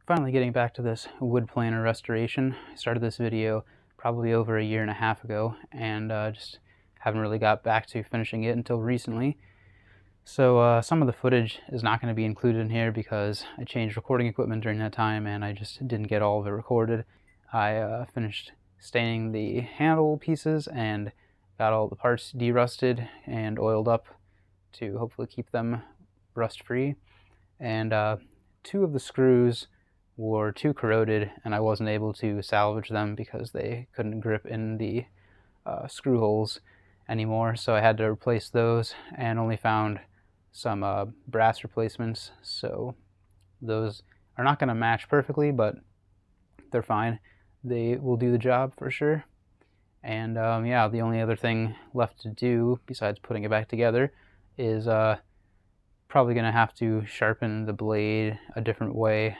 Finally getting back to this wood planer restoration. I started this video probably over 1.5 years ago, and just haven't really got back to finishing it until recently. So some of the footage is not going to be included in here because I changed recording equipment during that time and I just didn't get all of it recorded. I finished staining the handle pieces and got all the parts derusted and oiled up to hopefully keep them rust free. And 2 of the screws were too corroded and I wasn't able to salvage them because they couldn't grip in the screw holes anymore, so I had to replace those and only found some brass replacements. So those are not going to match perfectly, but they're fine. They will do the job for sure. And yeah, the only other thing left to do besides putting it back together is probably going to have to sharpen the blade a different way.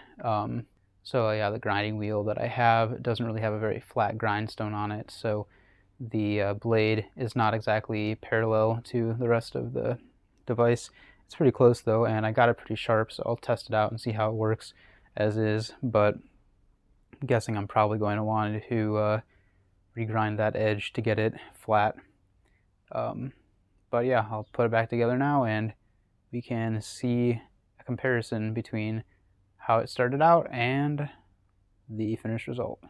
So yeah, the grinding wheel that I have doesn't really have a very flat grindstone on it, so the blade is not exactly parallel to the rest of the device. It's pretty close though, and I got it pretty sharp, so I'll test it out and see how it works as is, but I'm guessing I'm probably going to want to regrind that edge to get it flat. But yeah, I'll put it back together now and we can see a comparison between how it started out and the finished result.